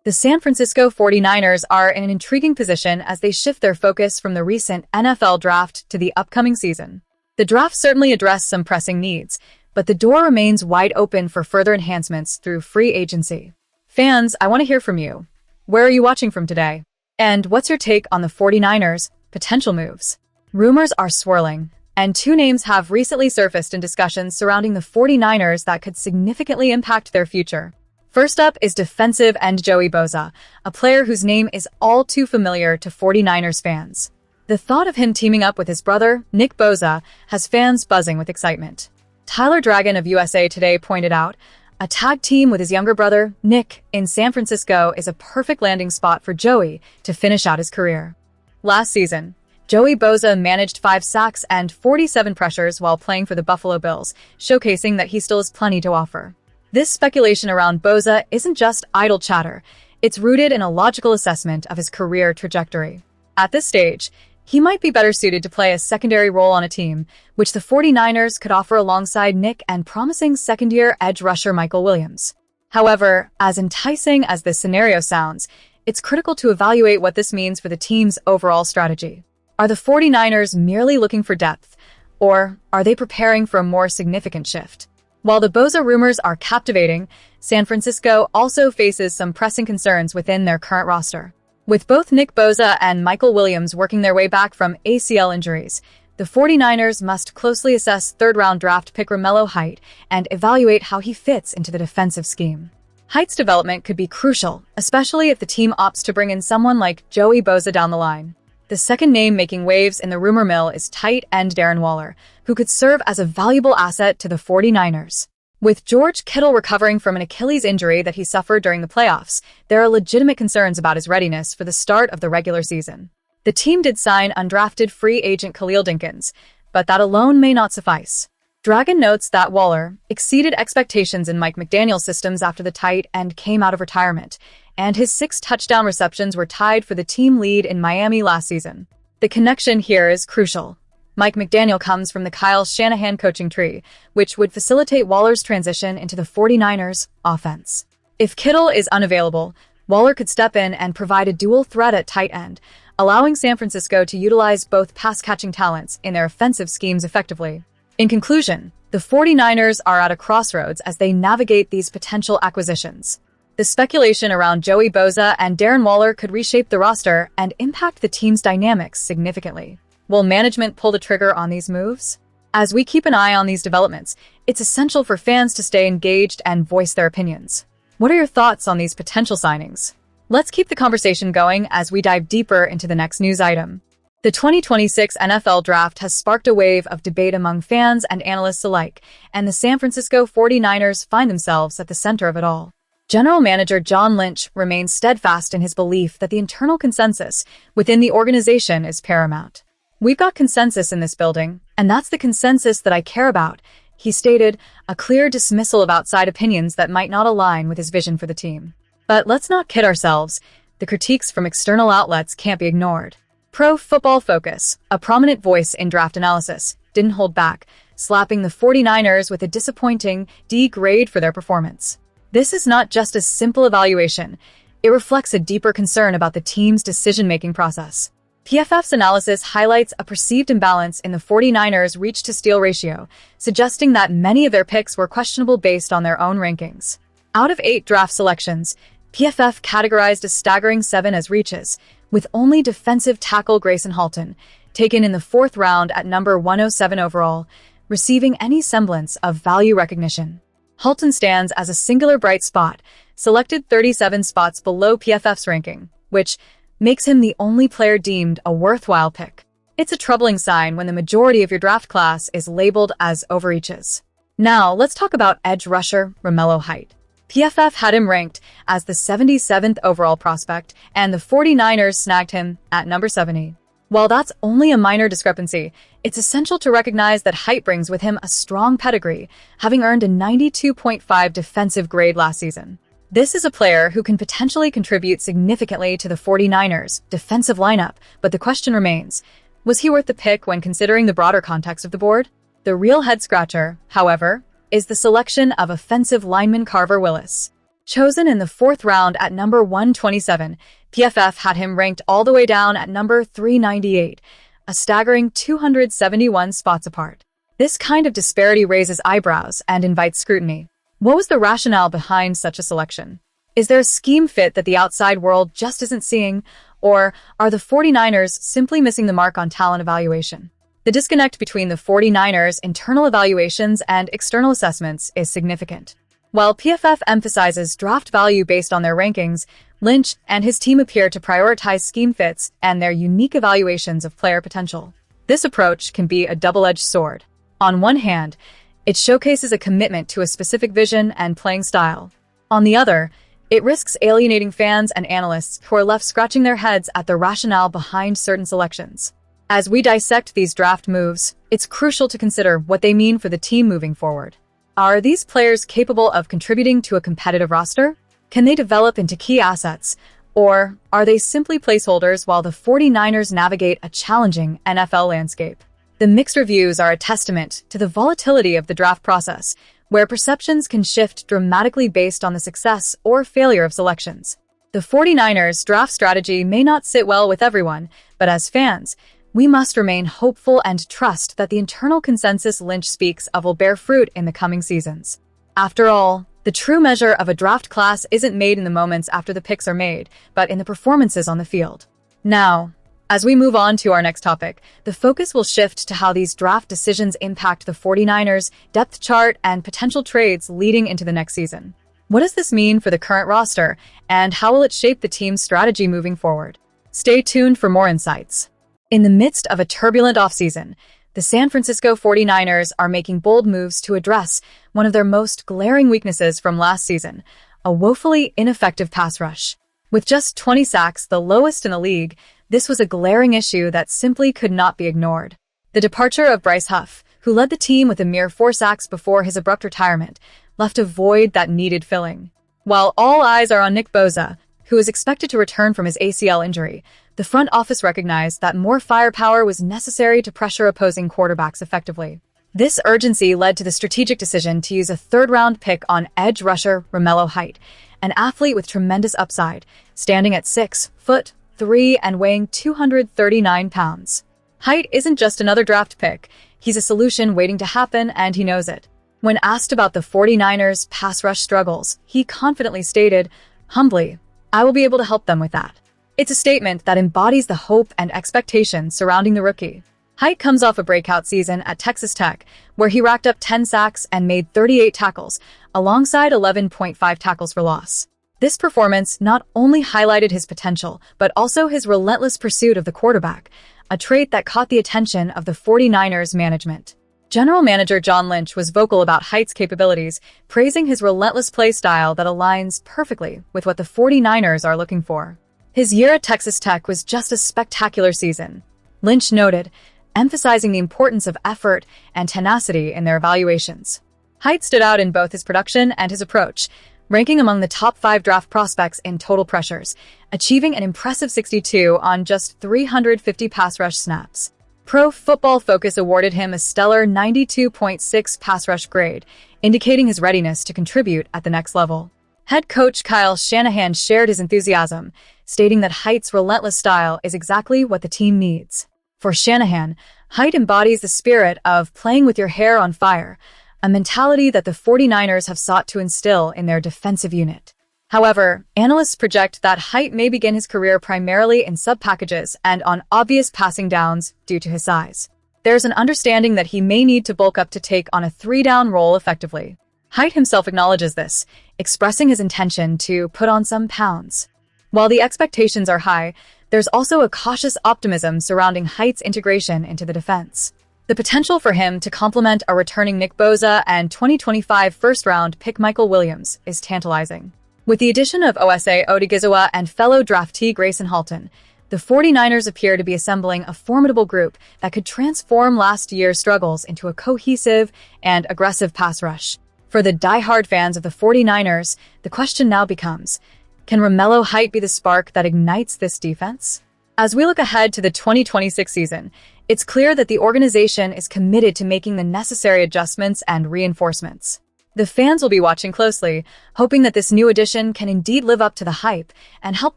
The San Francisco 49ers are in an intriguing position as they shift their focus from the recent NFL draft to the upcoming season. The draft certainly addressed some pressing needs, but the door remains wide open for further enhancements through free agency. Fans, I want to hear from you. Where are you watching from today? And what's your take on the 49ers' potential moves? Rumors are swirling, and two names have recently surfaced in discussions surrounding the 49ers that could significantly impact their future. First up is defensive end Joey Bosa, a player whose name is all too familiar to 49ers fans. The thought of him teaming up with his brother, Nick Bosa, has fans buzzing with excitement. Tyler Dragon of USA Today pointed out, a tag team with his younger brother, Nick, in San Francisco is a perfect landing spot for Joey to finish out his career. Last season, Joey Bosa managed 5 sacks and 47 pressures while playing for the Buffalo Bills, showcasing that he still has plenty to offer. This speculation around Bosa isn't just idle chatter, it's rooted in a logical assessment of his career trajectory. At this stage, he might be better suited to play a secondary role on a team, which the 49ers could offer alongside Nick and promising second-year edge rusher Mykel Williams. However, as enticing as this scenario sounds, it's critical to evaluate what this means for the team's overall strategy. Are the 49ers merely looking for depth, or are they preparing for a more significant shift? While the Bosa rumors are captivating, San Francisco also faces some pressing concerns within their current roster. With both Nick Bosa and Mykel Williams working their way back from ACL injuries, the 49ers must closely assess third-round draft pick Romello Height and evaluate how he fits into the defensive scheme. Height's development could be crucial, especially if the team opts to bring in someone like Joey Bosa down the line. The second name making waves in the rumor mill is tight end Darren Waller, who could serve as a valuable asset to the 49ers. With George Kittle recovering from an Achilles injury that he suffered during the playoffs, there are legitimate concerns about his readiness for the start of the regular season. The team did sign undrafted free agent Khalil Dinkins, but that alone may not suffice. Dragon notes that Waller exceeded expectations in Mike McDaniel's systems after the tight end came out of retirement, and his 6 touchdown receptions were tied for the team lead in Miami last season. The connection here is crucial. Mike McDaniel comes from the Kyle Shanahan coaching tree, which would facilitate Waller's transition into the 49ers' offense. If Kittle is unavailable, Waller could step in and provide a dual threat at tight end, allowing San Francisco to utilize both pass-catching talents in their offensive schemes effectively. In conclusion, the 49ers are at a crossroads as they navigate these potential acquisitions. The speculation around Joey Bosa and Darren Waller could reshape the roster and impact the team's dynamics significantly. Will management pull the trigger on these moves? As we keep an eye on these developments, it's essential for fans to stay engaged and voice their opinions. What are your thoughts on these potential signings? Let's keep the conversation going as we dive deeper into the next news item. The 2026 NFL Draft has sparked a wave of debate among fans and analysts alike, and the San Francisco 49ers find themselves at the center of it all. General Manager John Lynch remains steadfast in his belief that the internal consensus within the organization is paramount. "We've got consensus in this building, and that's the consensus that I care about," he stated, a clear dismissal of outside opinions that might not align with his vision for the team. But let's not kid ourselves. The critiques from external outlets can't be ignored. Pro Football Focus, a prominent voice in draft analysis, didn't hold back, slapping the 49ers with a disappointing D grade for their performance. This is not just a simple evaluation. It reflects a deeper concern about the team's decision-making process. PFF's analysis highlights a perceived imbalance in the 49ers' reach-to-steal ratio, suggesting that many of their picks were questionable based on their own rankings. Out of 8 draft selections, PFF categorized a staggering 7 as reaches, with only defensive tackle Grayson Halton, taken in the 4th round at number 107 overall, receiving any semblance of value recognition. Halton stands as a singular bright spot, selected 37 spots below PFF's ranking, which makes him the only player deemed a worthwhile pick. It's a troubling sign when the majority of your draft class is labeled as overreaches. Now, let's talk about edge rusher Romello Height. PFF had him ranked as the 77th overall prospect, and the 49ers snagged him at number 70. While that's only a minor discrepancy, it's essential to recognize that Height brings with him a strong pedigree, having earned a 92.5 defensive grade last season. This is a player who can potentially contribute significantly to the 49ers' defensive lineup, but the question remains, was he worth the pick when considering the broader context of the board? The real head-scratcher, however, is the selection of offensive lineman Carver Willis. Chosen in the 4th round at number 127, PFF had him ranked all the way down at number 398, a staggering 271 spots apart. This kind of disparity raises eyebrows and invites scrutiny. What was the rationale behind such a selection? Is there a scheme fit that the outside world just isn't seeing, or are the 49ers simply missing the mark on talent evaluation? The disconnect between the 49ers' internal evaluations and external assessments is significant. While PFF emphasizes draft value based on their rankings, Lynch and his team appear to prioritize scheme fits and their unique evaluations of player potential. This approach can be a double-edged sword. On one hand, it showcases a commitment to a specific vision and playing style. On the other, it risks alienating fans and analysts who are left scratching their heads at the rationale behind certain selections. As we dissect these draft moves, it's crucial to consider what they mean for the team moving forward. Are these players capable of contributing to a competitive roster? Can they develop into key assets? Or are they simply placeholders while the 49ers navigate a challenging NFL landscape? The mixed reviews are a testament to the volatility of the draft process, where perceptions can shift dramatically based on the success or failure of selections. The 49ers draft strategy may not sit well with everyone, but as fans, we must remain hopeful and trust that the internal consensus Lynch speaks of will bear fruit in the coming seasons. After all, the true measure of a draft class isn't made in the moments after the picks are made, but in the performances on the field. Now, as we move on to our next topic, the focus will shift to how these draft decisions impact the 49ers' depth chart and potential trades leading into the next season. What does this mean for the current roster, and how will it shape the team's strategy moving forward? Stay tuned for more insights. In the midst of a turbulent offseason, the San Francisco 49ers are making bold moves to address one of their most glaring weaknesses from last season, a woefully ineffective pass rush. With just 20 sacks, the lowest in the league, this was a glaring issue that simply could not be ignored. The departure of Bryce Huff, who led the team with a mere 4 sacks before his abrupt retirement, left a void that needed filling. While all eyes are on Nick Bosa, who is expected to return from his ACL injury, the front office recognized that more firepower was necessary to pressure opposing quarterbacks effectively. This urgency led to the strategic decision to use a 3rd-round pick on edge rusher Romello Height, an athlete with tremendous upside, standing at 6'3" and weighing 239 pounds. Height isn't just another draft pick. He's a solution waiting to happen, and he knows it. When asked about the 49ers' pass rush struggles, he confidently stated, humbly, "I will be able to help them with that." It's a statement that embodies the hope and expectation surrounding the rookie. Height comes off a breakout season at Texas Tech, where he racked up 10 sacks and made 38 tackles, alongside 11.5 tackles for loss. This performance not only highlighted his potential, but also his relentless pursuit of the quarterback, a trait that caught the attention of the 49ers management. General Manager John Lynch was vocal about Height's capabilities, praising his relentless play style that aligns perfectly with what the 49ers are looking for. His year at Texas Tech was just a spectacular season, Lynch noted, emphasizing the importance of effort and tenacity in their evaluations. Height stood out in both his production and his approach, ranking among the top 5 draft prospects in total pressures, achieving an impressive 62 on just 350 pass rush snaps. Pro Football Focus awarded him a stellar 92.6 pass rush grade, indicating his readiness to contribute at the next level. Head coach Kyle Shanahan shared his enthusiasm, stating that Height's relentless style is exactly what the team needs. For Shanahan, Height embodies the spirit of playing with your hair on fire, a mentality that the 49ers have sought to instill in their defensive unit. However, analysts project that Height may begin his career primarily in sub-packages and on obvious passing downs due to his size. There's an understanding that he may need to bulk up to take on a 3-down role effectively. Height himself acknowledges this, expressing his intention to put on some pounds. While the expectations are high, there's also a cautious optimism surrounding Height's integration into the defense. The potential for him to complement a returning Nick Bosa and 2025 first-round pick Mykel Williams is tantalizing. With the addition of Osa Odigizua and fellow draftee Grayson Halton, the 49ers appear to be assembling a formidable group that could transform last year's struggles into a cohesive and aggressive pass rush. For the die-hard fans of the 49ers, the question now becomes, can Romello Height be the spark that ignites this defense? As we look ahead to the 2026 season, it's clear that the organization is committed to making the necessary adjustments and reinforcements. The fans will be watching closely, hoping that this new addition can indeed live up to the hype and help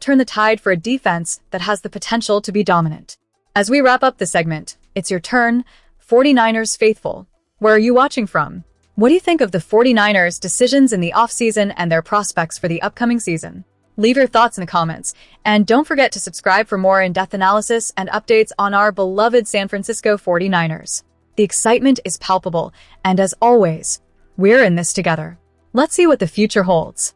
turn the tide for a defense that has the potential to be dominant. As we wrap up the segment, it's your turn, 49ers faithful. Where are you watching from? What do you think of the 49ers' decisions in the offseason and their prospects for the upcoming season? Leave your thoughts in the comments, and don't forget to subscribe for more in-depth analysis and updates on our beloved San Francisco 49ers. The excitement is palpable, and as always, we're in this together. Let's see what the future holds.